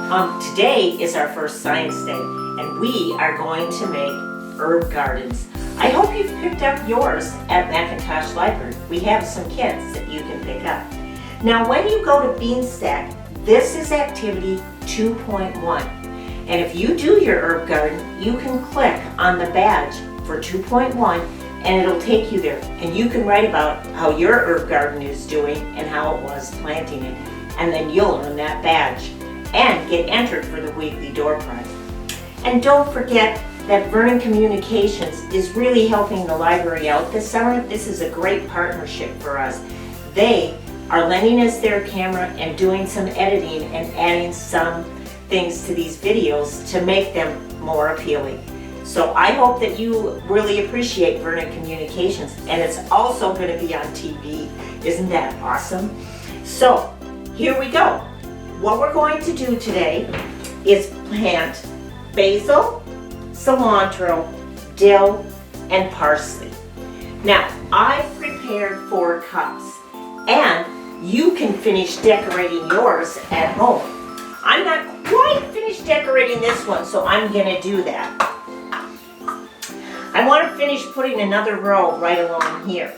Today is our first science day, and we are going to make herb gardens. I hope you've picked up yours at Macintosh Library. We have some kits that you can pick up. Now, when you go to Beanstack, this is activity 2.1. And if you do your herb garden, you can click on the badge for 2.1 and it'll take you there. And you can write about how your herb garden is doing and how it was planting it. And then you'll earn that badge and get entered for the weekly door prize. And don't forget that Vernon Communications is really helping the library out this summer. This is a great partnership for us. They are lending us their camera and doing some editing and adding some things to these videos to make them more appealing. So I hope that you really appreciate Vernon Communications, and it's also going to be on TV. Isn't that awesome? So here we go. What we're going to do today is plant basil, cilantro, dill, and parsley. Now, I've prepared 4 cups, and you can finish decorating yours at home. I'm not quite finished decorating this one, so I'm going to do that. I want to finish putting another row right along here.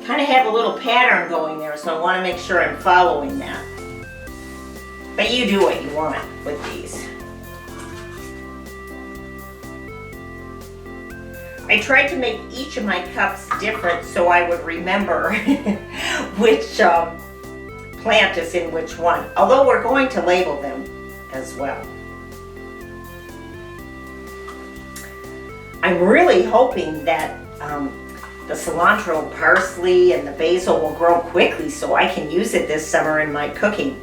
Kind of have a little pattern going there, so I want to make sure I'm following that. But you do what you want with these. I tried to make each of my cups different so I would remember which plant is in which one. Although we're going to label them as well. I'm really hoping that the cilantro, parsley, and the basil will grow quickly so I can use it this summer in my cooking.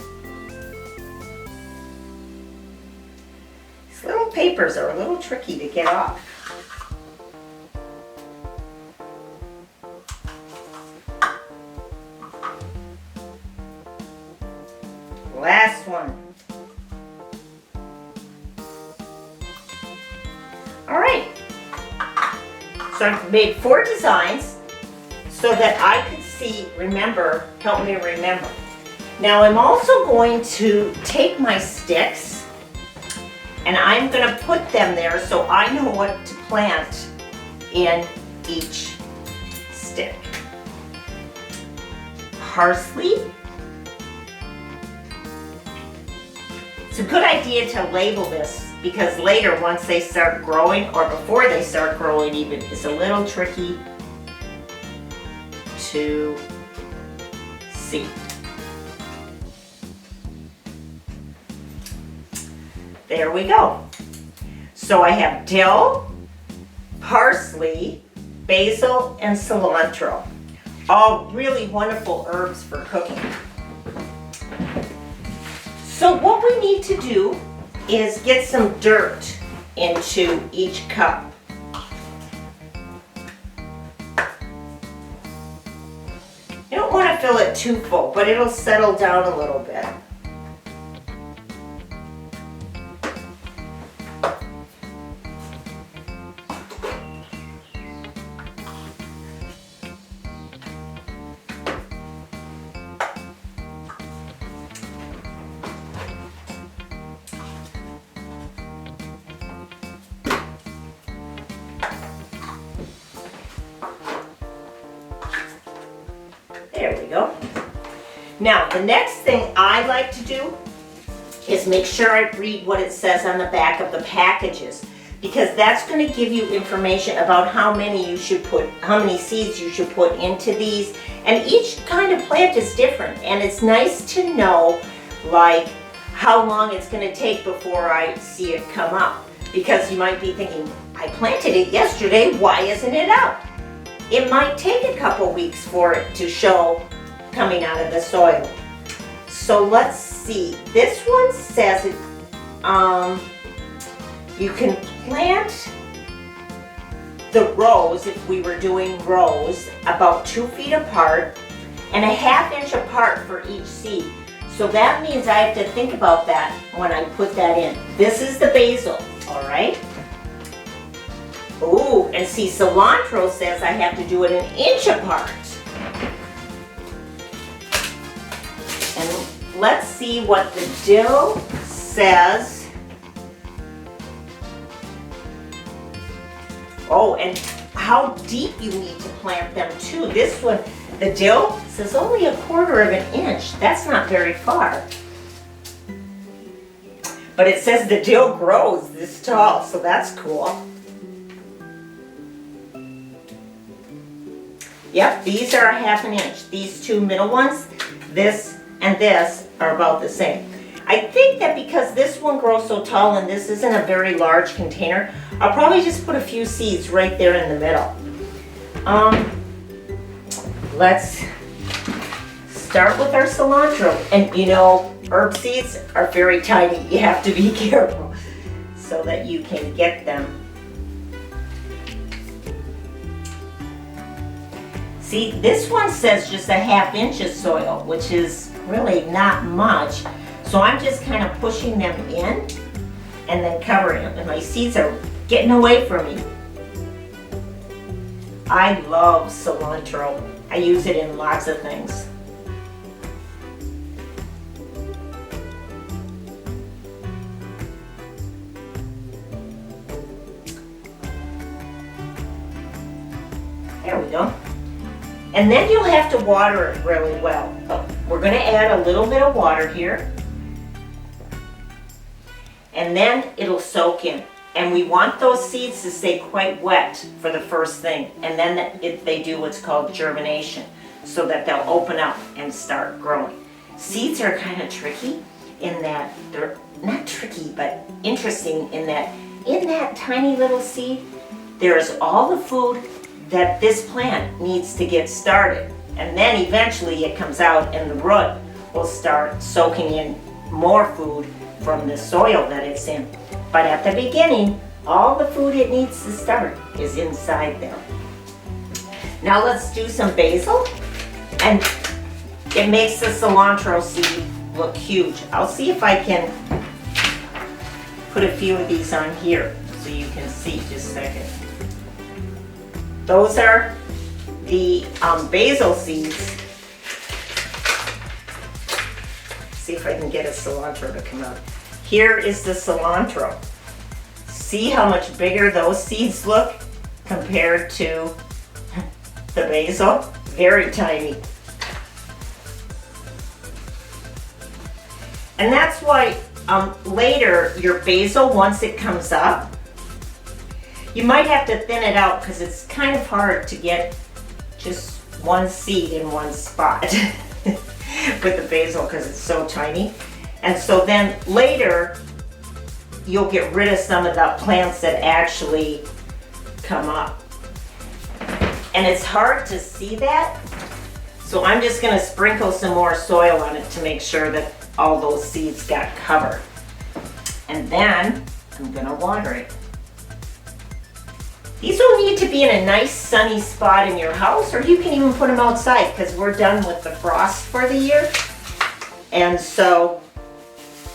These little papers are a little tricky to get off. Last one. All right. So I've made 4 designs so that I could see, help me remember. Now I'm also going to take my sticks and I'm going to put them there so I know what to plant in each stick. Parsley. It's a good idea to label this because later, once they start growing, or before they start growing even, it's a little tricky to see. There we go. So I have dill, parsley, basil, and cilantro. All really wonderful herbs for cooking. So what we need to do is get some dirt into each cup. You don't want to fill it too full, but it'll settle down a little bit. There we go. Now, the next thing I like to do is make sure I read what it says on the back of the packages, because that's going to give you information about how many seeds you should put into these. And each kind of plant is different, and it's nice to know like how long it's going to take before I see it come up, because you might be thinking, I planted it yesterday, why isn't it out? It might take a couple weeks for it to show coming out of the soil. So let's see. This one says it, you can plant the rows, if we were doing rows, about 2 feet apart and a 1/2 inch apart for each seed. So that means I have to think about that when I put that in. This is the basil, all right? Ooh, and see, cilantro says I have to do it 1 inch apart. let's see what the dill says. Oh, and how deep you need to plant them too. This one, the dill, says only 1/4 of an inch. That's not very far. But it says the dill grows this tall, so that's cool. Yep, these are 1/2 inch. These two middle ones, this and this, are about the same. I think that because this one grows so tall and this isn't a very large container, I'll probably just put a few seeds right there in the middle. Let's start with our cilantro. And you know, herb seeds are very tiny. You have to be careful so that you can get them. See, this one says just 1/2 inch of soil, which is really not much. So I'm just kind of pushing them in and then covering them. And my seeds are getting away from me. I love cilantro. I use it in lots of things. There we go. And then you'll have to water it really well. We're going to add a little bit of water here. And then it'll soak in. And we want those seeds to stay quite wet for the first thing. And then they do what's called germination, so that they'll open up and start growing. Seeds are kind of tricky in that, they're not tricky, but interesting in that tiny little seed, there's all the food that this plant needs to get started. And then eventually it comes out and the root will start soaking in more food from the soil that it's in. But at the beginning, all the food it needs to start is inside there. Now let's do some basil. And it makes the cilantro seed look huge. I'll see if I can put a few of these on here so you can see just a second. Those are the basil seeds. See if I can get a cilantro to come out. Here is the cilantro. See how much bigger those seeds look compared to the basil? Very tiny. And that's why later your basil, once it comes up, you might have to thin it out because it's kind of hard to get just one seed in one spot with the basil because it's so tiny. And so then later you'll get rid of some of the plants that actually come up. And it's hard to see that, so I'm just going to sprinkle some more soil on it to make sure that all those seeds got covered. And then I'm going to water it. These will need to be in a nice sunny spot in your house, or you can even put them outside because we're done with the frost for the year. And so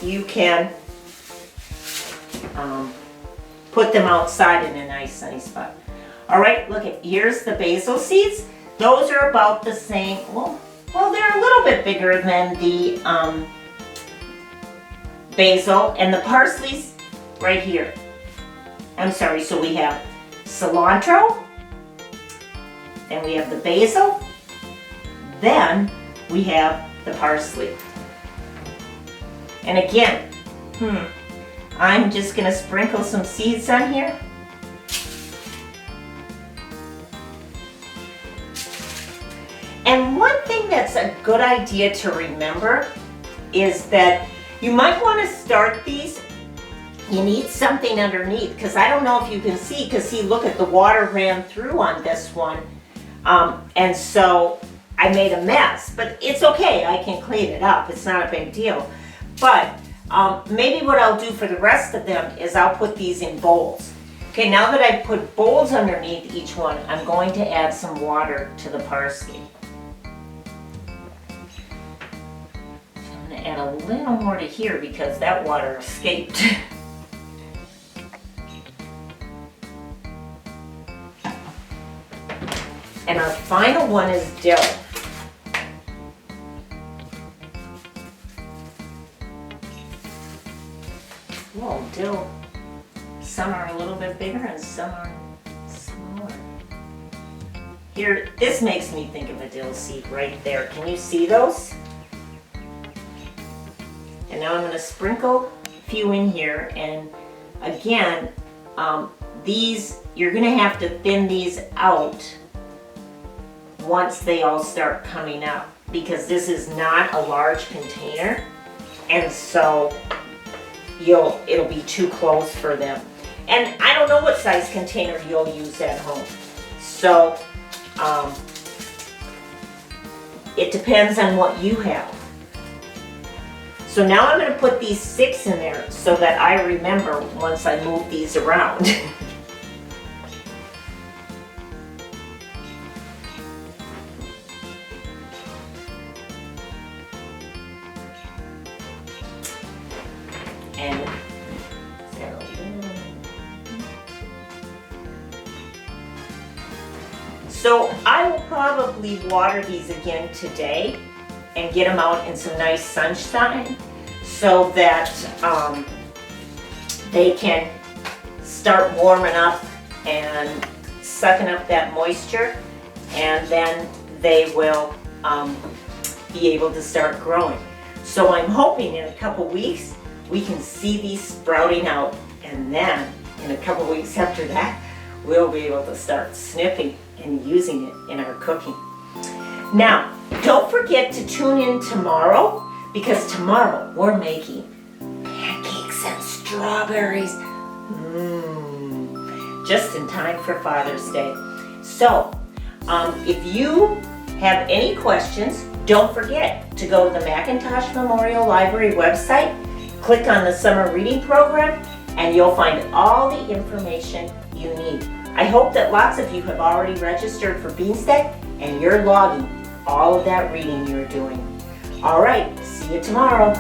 you can put them outside in a nice sunny spot. All right, look at, here's the basil seeds. Those are about the same, well, they're a little bit bigger than the basil, and the parsley's right here. I'm sorry, so we have cilantro, then we have the basil, then we have the parsley. And again, I'm just going to sprinkle some seeds on here. And one thing that's a good idea to remember is that you might want to start these. You need something underneath, because I don't know if you can see, because see, look at the water ran through on this one. And so I made a mess, but it's okay, I can clean it up, it's not a big deal. But maybe what I'll do for the rest of them is I'll put these in bowls. Okay, now that I've put bowls underneath each one, I'm going to add some water to the parsley. I'm going to add a little more to here because that water escaped. And our final one is dill. dill. Some are a little bit bigger and some are smaller. Here, this makes me think of a dill seed right there. Can you see those? And now I'm going to sprinkle a few in here, and again, these, you're going to have to thin these out once they all start coming up, because this is not a large container, and so it'll be too close for them. And I don't know what size container you'll use at home, so it depends on what you have. So now I'm going to put these 6 in there so that I remember once I move these around. And so I will probably water these again today and get them out in some nice sunshine so that they can start warming up and sucking up that moisture, and then they will be able to start growing. So I'm hoping in a couple weeks we can see these sprouting out, and then in a couple weeks after that we'll be able to start snipping and using it in our cooking. Now, don't forget to tune in tomorrow, because tomorrow we're making pancakes and strawberries. Just in time for Father's Day. So, if you have any questions, don't forget to go to the Macintosh Memorial Library website, click on the Summer Reading Program, and you'll find all the information you need. I hope that lots of you have already registered for Beanstack and you're logging all of that reading you're doing. All right, see you tomorrow.